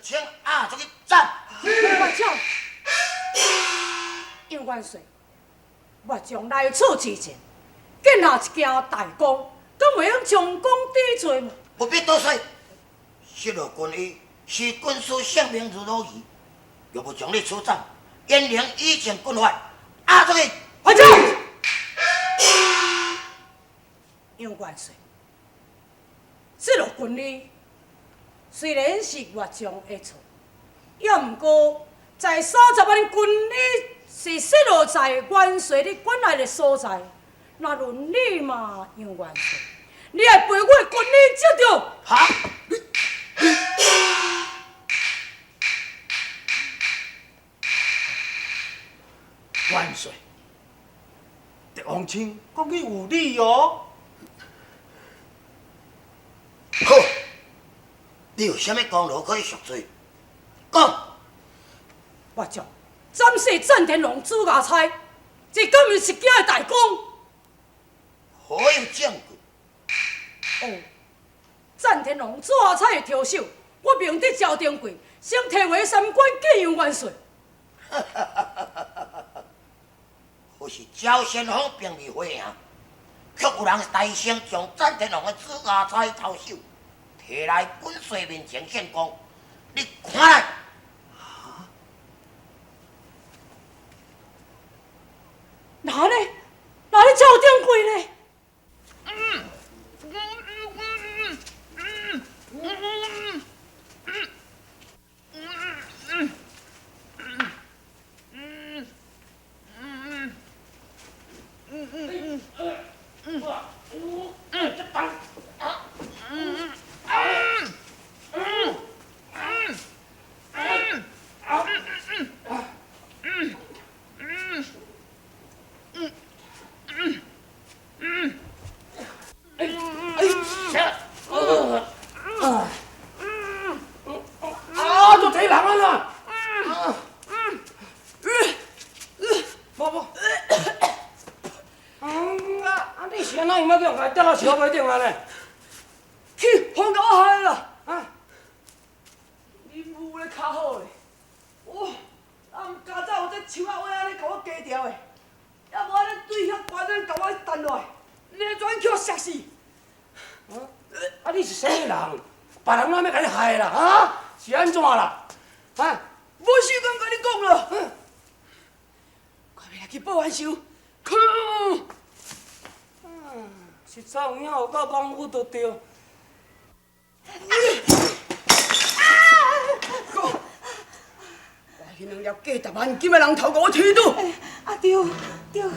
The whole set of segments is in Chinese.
请阿叔去斩。我将杨元帅，我将来处之前，建下一件大功，敢袂用将功抵罪吗？不必多说，失落军医是军师性命如蝼蚁，若不将你处斩，严令以前军法，阿叔去。我将杨元帅，失落军医虽然是越将的错，也毋过在30万军医是失落在元帅你管内的所在。那论你嘛，杨元帅，你会陪我军医接着？哈！元帅，狄王清讲你有理哦。好，你有啥物功劳可以赎罪？讲。我将斩死战天龙朱牙差，这根本是件大功。何有证据？哦，战天龙朱牙差的挑手，我明知赵定贵想提回三关见杨元帅。或是赵先锋并未回应，却有人大声将战天龙的朱牙差头手摕来本帅面前献功，你看来。哪呢？哪里赵定贵呢？都这人啊啦！你是安怎样要叫我跌到桥尾顶啊呢？去，放到我海啦！啊！你武咧较好咧，哇！俺家早有这树仔尾安尼甲我夹掉的，要无安尼对遐悬人甲我弹落来，你转去我摔死！啊！你是啥人？别人哪要甲你害啦？啊？是安怎啦？啊？无时间甲你讲了，快要来去报完仇，去！实在有影有到帮扶就对。迄两粒价10万金的人头，甲我推倒！啊对对，讲！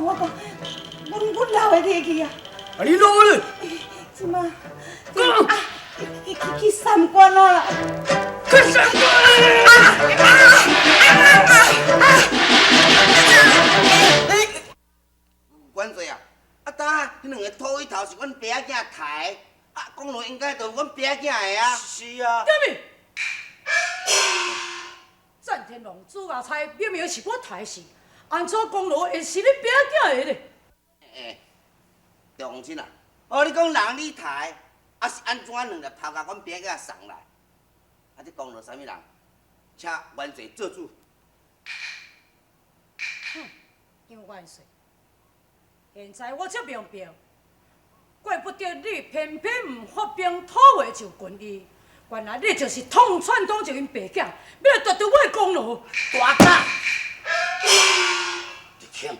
我讲，阮老的摕去啊！啊你老咧！即马讲！去三关啊！去三关！元帅啊，当迄两个土匪头是阮爸仔囝抬，功劳应该就是阮爸仔囝的啊。是啊。对面，战天龙朱牙差明明是我抬死，安怎功劳会是你爸囝的咧？狄王亲啊，你讲人你抬，是安怎两粒头甲阮爸仔送来？这功劳啥物人？请元帅做主。杨元帅。现在我这明白，怪不得你偏偏唔发兵讨回就军医，原来你就是捅串通一群白囝，要来夺得我的功劳。大胆！狄青，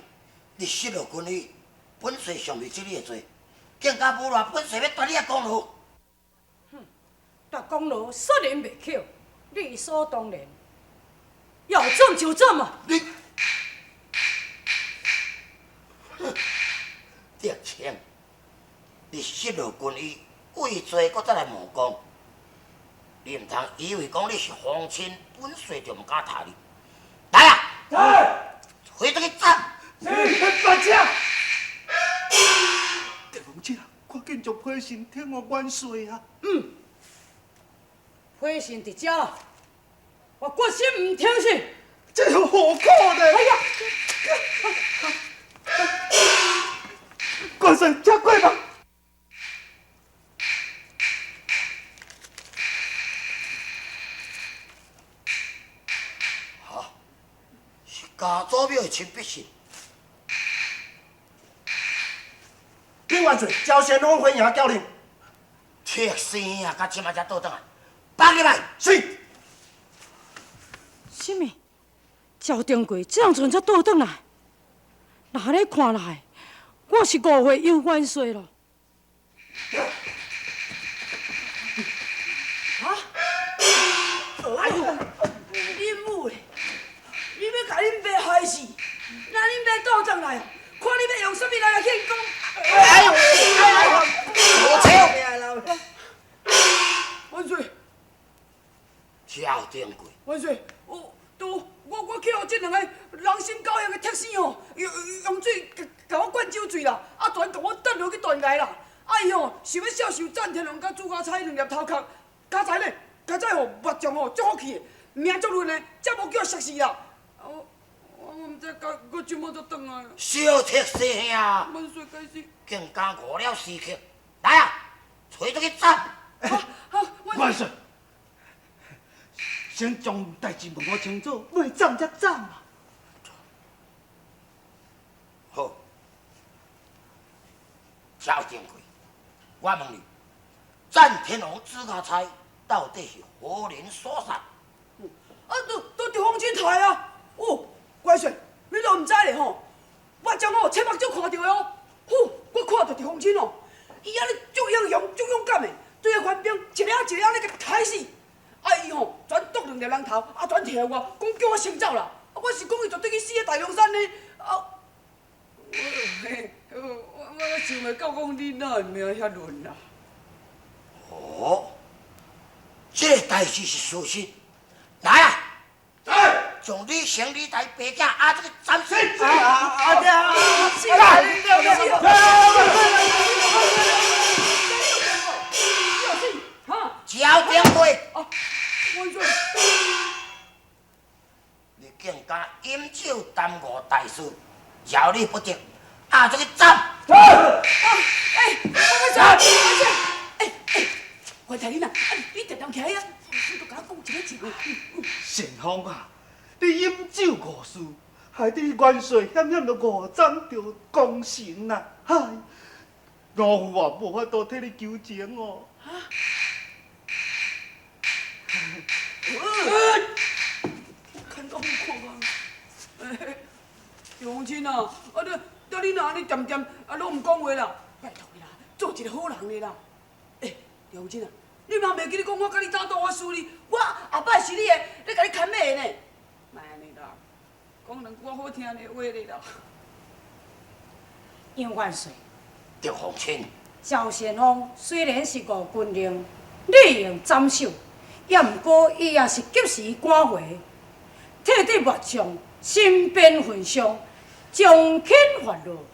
你失落军医，本帅尚未知你的罪，更加无赖，本帅要夺你的功劳。夺功劳说然袂巧，理所当然，要怎就怎啊！你。狄青，你失落军医，畏罪搁再来冒功，你唔通以为讲你是皇亲，本帅就唔敢杀你。来啊！来，回这个斩！是大将。狄王姐，快紧将批信听我元帅啊！批信伫遮啦，我决心唔听信。这有何可呢？哎呀！元帅，请过吧。家祖庙的亲笔信。李万岁，朝鲜王回营叫令。铁生啊，甲即马才倒转来，放入来。是。什么？赵定贵这样阵才倒转来？那安尼看来，我是误会杨元帅咯。哎呦，恁母的，你要甲恁爸害死，那恁爸倒转来，看你要用什么来劝讲？哎呦，我操！元帅，赵定贵，元帅，我去互这两个人心狗样的铁生哦，用水甲我灌酒醉啦，啊，全甲我抌落去断崖啦。啊伊吼想要孝受战天龙甲朱家彩两粒头壳，加在呢，加在吼目睭吼足好去的，命足润的，才无叫我杀死啦。我毋知我怎么就转来。小铁生兄，元帅该死。竟敢误了时刻，来啊，找出去斩！元帅，先将代志问我清楚，袂斩则斩啊！好，赵定贵，我问你，战天龙朱家彩到底是何人所杀？都伫黄金台啊！哦，元帅，你都毋知咧吼？我将我切目睭看到的哦，我看到伫黄金哦，伊安尼足英勇、足勇敢的，对个官兵一领一领咧甲杀死。啊伊吼全剁两粒人头，啊全摕我，讲叫我先走啦。啊我是讲伊绝对去死喺大凉山呢。啊，我想袂到讲你哪会命遐乱啦。哦，这个代志是事实。来啊！将你行李台白架啊，这个斩死！赵定贵，元帅，你竟敢饮酒耽误大事，饶你不得，啊，这个斩！元帅，我睇你呐，你定定起啊！你都甲我讲一个字。旋风啊，你饮酒误事，害得元帅险险就误斩着功臣呐！嗨，我父啊无法度替你求情哦。看到我看啊！杨亲啊，你哪安尼点点啊，拢唔讲话啦？拜托你啦，做一个好人的啦。杨亲啊，你嘛袂记得讲我甲你打斗我输你，我后摆是你的，咧甲你牵马的呢。莫安尼啦，讲两句好听的话咧啦。杨元帅，赵凤清，赵先锋虽然是误军令，利用斩首，也毋过伊也是及时赶回，替伫末将身边焚伤，将轻发落。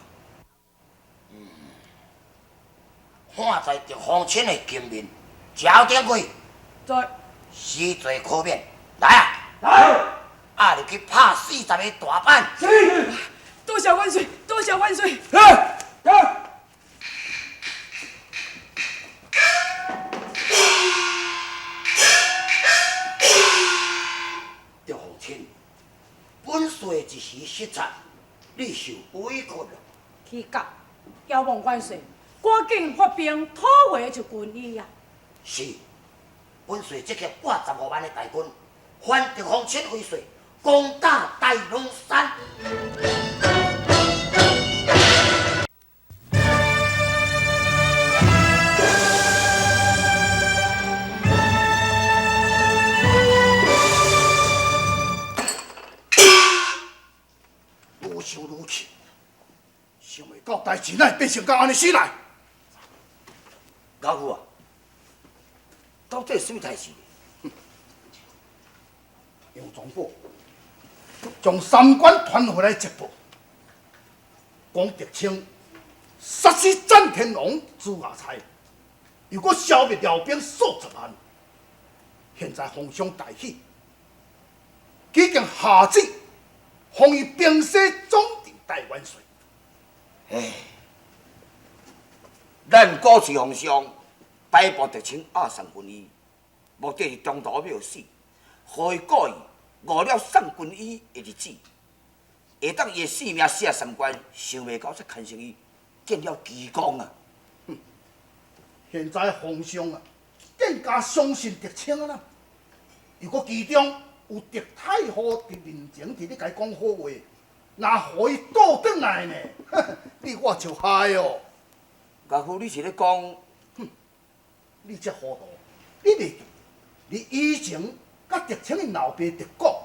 看在赵凤清的金面，赵定贵在，死罪可免。来啊！来！啊，入去拍40个大板。多谢元帅，多谢元帅。赵凤清，本帅一时失策，你受委屈了。去甲遥望元帅，赶紧发兵讨回就军医啊！是，本帅即刻85万的大军，还赵凤清为帅，攻打大龙山。愈想愈气，想袂到代志哪会变成到安尼死来。老夫啊，到底是什么代志？杨总部将三官传回来接报，讲狄青杀死战天龙朱亚才，又搁消灭辽兵数十万。现在皇上大喜，已经下旨，封伊平西总定大元帅。唉，咱古时皇上逮捕狄青押上军医，目的是中途秒死，互伊故意误了送军医的日子，会当伊的性命死啊三关，想袂到才牵成伊见了奇光啊！现在皇上啊，更加相信狄青啦。如果其中有狄太后伫面前伫咧甲伊讲好话，若互伊倒转来呢？你我就害哦！家父，你是咧讲？你这糊涂，你袂记？你以前甲狄青的老爸狄国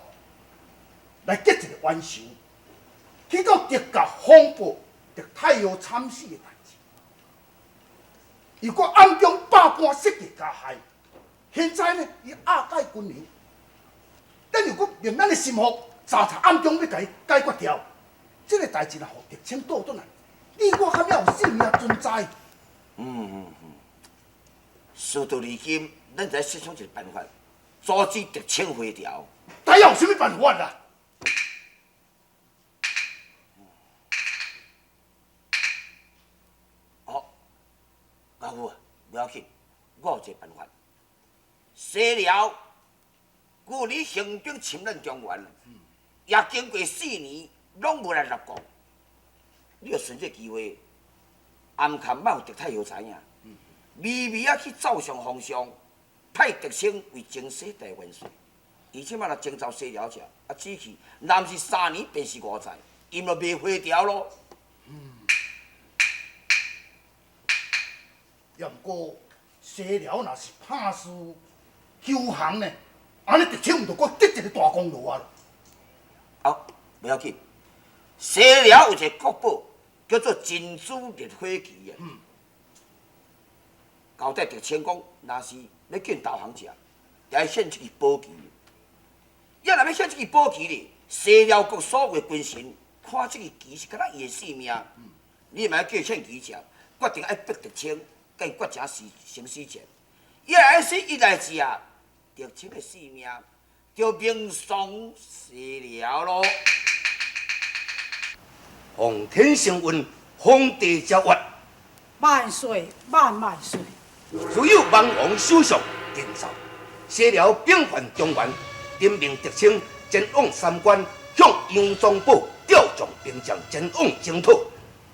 来结一个冤仇，去到狄家风波狄太后惨死的代志。如果暗中百般设计加害，现在呢，伊压解军营，咱如果令咱的心腹查查暗中要甲伊解决掉，这个代志若互狄青倒转来，你我还要有性命存在。事到如今，咱再设想一个办法，阻止狄青回朝。咱要有啥物办法啦？家父啊，不要紧，我有一个办法。西辽，旧年行兵侵咱中原，也经过4年，拢无来入国。你要趁这机会，暗坎莫有狄太后知影，微微啊去奏上皇上，派狄青为征西大元帅。伊即摆若征召西辽者，只去若毋是3年，便是5载，伊就袂回朝咯。要毋过西辽若是拍输休降呢，安尼狄青毋就阁得一个大功劳啊！袂要紧，西辽有一个国宝叫做珍珠烈火旗啊。交代狄青讲，若是要见投降者，要献出去宝旗。要若要献出去宝旗咧，西辽国所有的军神看这个旗是敢若伊的性命，你嘛要叫献旗者，决定要逼狄青。甲伊决成生死战，要来死一来之啊，狄青的性命就命丧西辽咯。奉天承运，皇帝诏曰：万岁万万岁！只有万王首相定诏，西辽兵犯中原，任命狄青前往三关，向杨宗保调将兵将前往征讨。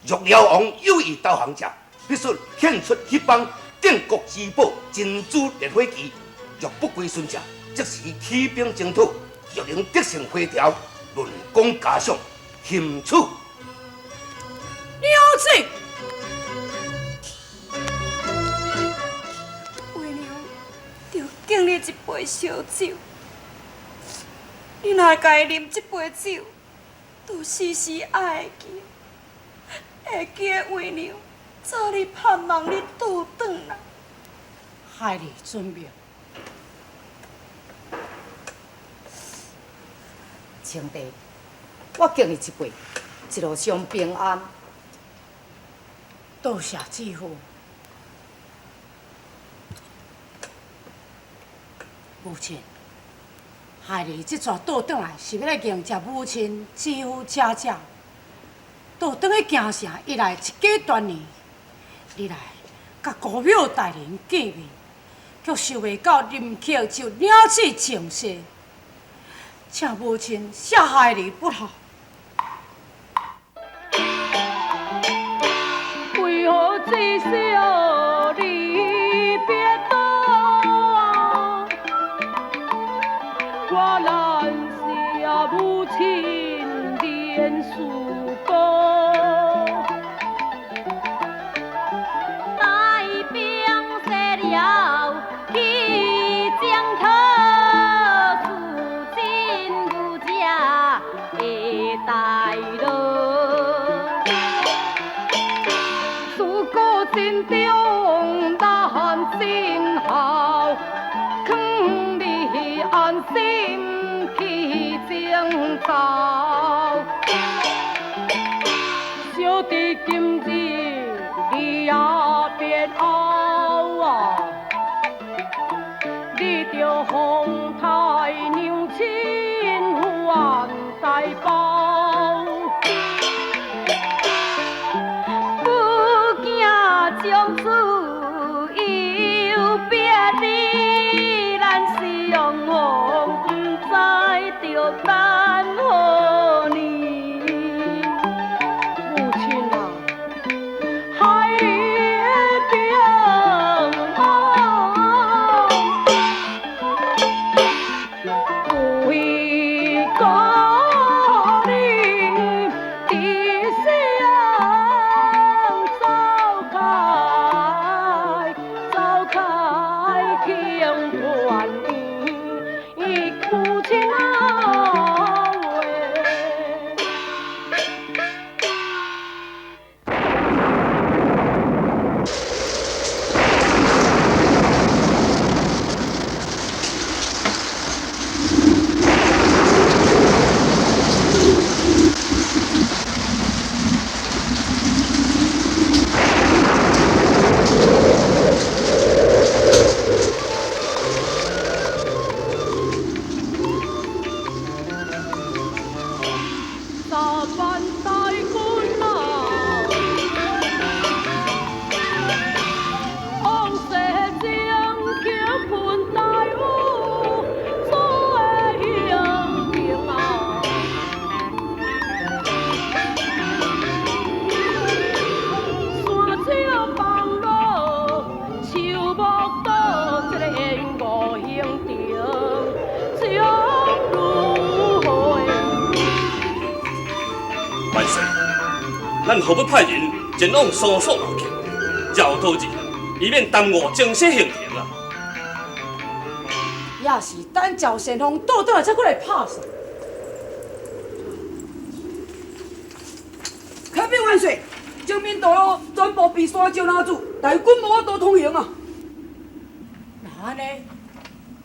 若辽王有意投降者，必须献出迄帮定国之宝珍珠烈火旗，若不归顺者，即时起兵征讨，若能得胜回朝，论功嘉赏，钦处。了解。为娘着敬你一杯烧酒，你若家啉这杯酒，就时时爱会记，会记为娘。早日盼望你倒转来，害你准命。青帝，我敬你一杯，一路上平安。多谢姊夫。母亲，害你这撮倒转来是要来迎接母亲、姊夫、姐姐。倒转去京城，一来一家团圆。你来，甲古庙大人见面，却想袂到临客就了此情势，请母亲赦害你不好。为何至少离别多？我难舍母亲连树高。心中难尽好，劝你安心去征讨。小弟今日你也别后啊，你着皇太娘亲还带包。从此有别离，咱相逢不知着等何年。咱何不派人前往搜索路径，绕道日，以免耽误正式行程啊！也是等赵先锋倒转来才过来拍算。开禀元帅，正面道路全部被山石拦住，大军无法度通行啊！那安尼，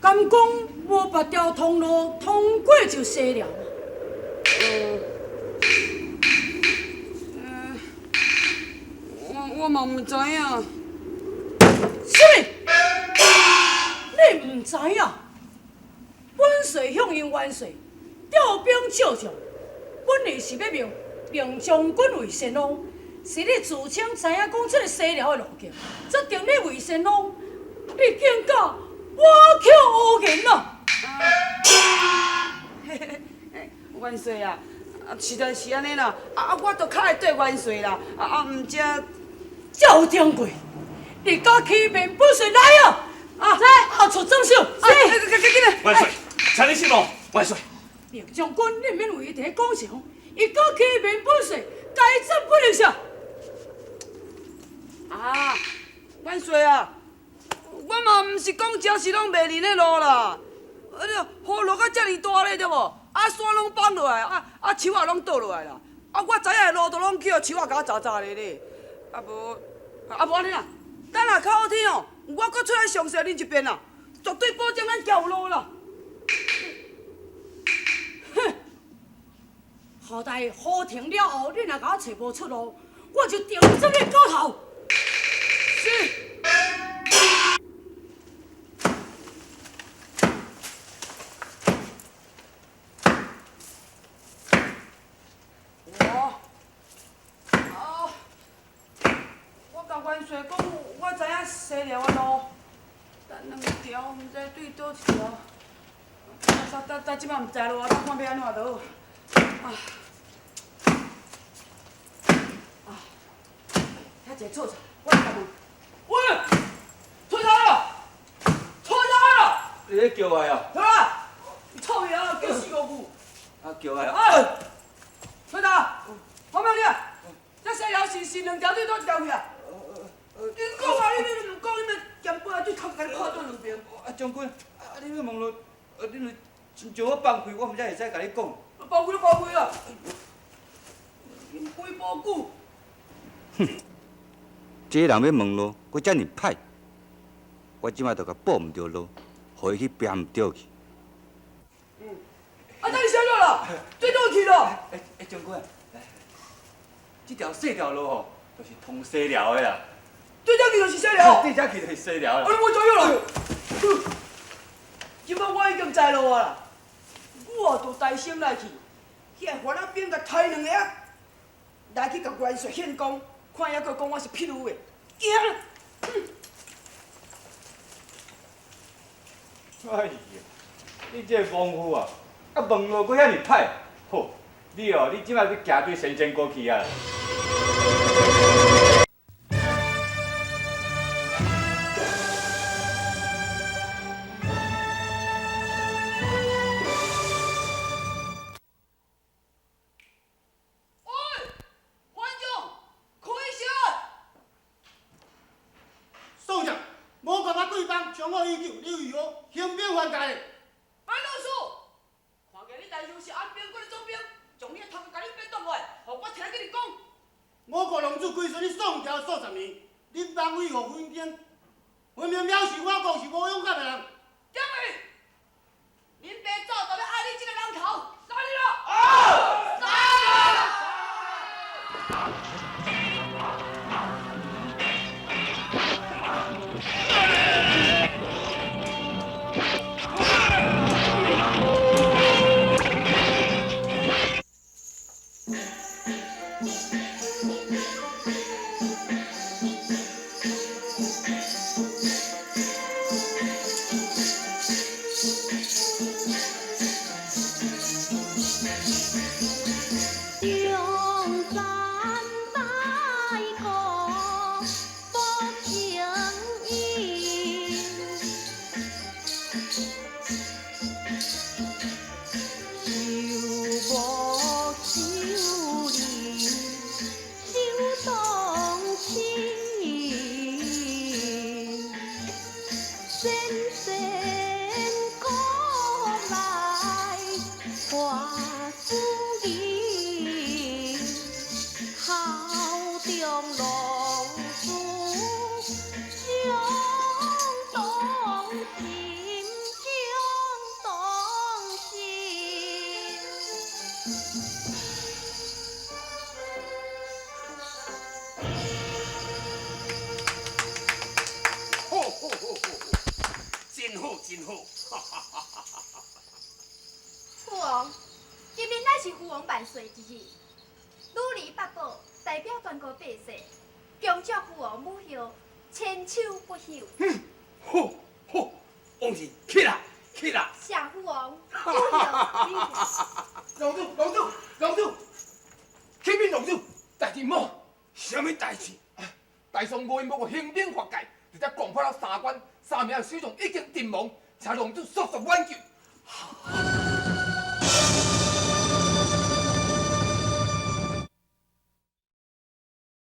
敢讲无别条通路通过就西了嘛？我嘛唔知影。什么？你唔知影？本帅向应元帅调兵照将，本意是要命将军为先锋，是你自称知影讲这个西寮的路径，则定你为先锋，你竟敢我口无言啊！元帅啊，实在是安尼啦，我都较会对元帅啦，唔只。赵掌柜，你敢欺骗本帅来啊！下出征手，元帅，请你息怒，元帅。命将军，你免为伊伫讲上，伊敢欺骗本帅，该斩不能杀。元帅啊，我嘛唔是讲真是拢袂认的路啦，雨落到遮尔大咧，对无？山拢崩落来，树仔拢倒落来啦，我知影的路都拢去互树仔甲我砸咧咧，无安尼啦，等下较好天哦，我搁出来详细恁一遍啦，绝对保证咱行有路啦。哼！后代雨停了后，你若甲我找无出路，我就定斩你狗头。是。元帅讲，我知影西寮的路，但两条，毋知对倒一条。但即摆毋知路啊，看要安怎倒。遐一个错错，我来甲问。喂，出啥了？出啥了？你咧叫我啊？对啊，臭爷啊，叫死五句。叫我啊？出啥？好命你啊！这西寮是两条对倒一条去啊？你讲啊！你唔讲，你咪剑杯啊！对头甲你看倒两边。将军，你要问咯，你若亲像我放开，我毋才会使甲你讲。放开就放开啊！剑杯无久。哼，这人要问路，佫遮尔歹，我即摆就甲报毋着路，互伊去编毋着去。等你想了啦，最倒去了。将军，这条细条路吼，就是通西寮的啦。对遮去就是西寮。对遮去就是西寮啦。你莫怎样啦？今摆我已经知路啊啦，我就带心来去，遐番仔兵甲抬两个啊，来去甲元帅献功，看遐佫讲我是痞女的，惊啦！哎呀，你这个功夫啊，问路佫遐尔歹，吼！你哦，你即摆要行对神仙过去啊！宋将，莫讲我对对方将我依旧你为何兴兵还家？白老师，看见你大兄是安兵，我的总兵，将你的头壳甲你变动来，互我听你讲。我国龙主归顺你宋朝数十年，你帮为何分兵？分明藐视我国是无勇敢的人。点位，恁爸早就要爱你这个人头，杀你了！真好，父王，今日乃是父王万岁之日，女儿八宝代表全国百姓，恭祝父王母后千秋不朽。好，好，王子起来，起来！谢父王，母后领龙主，启禀龙主，代志某，什么代志？大宋无因某个兴兵发界，直接攻破了三关，3名首长已经阵亡，请龙主速速挽救。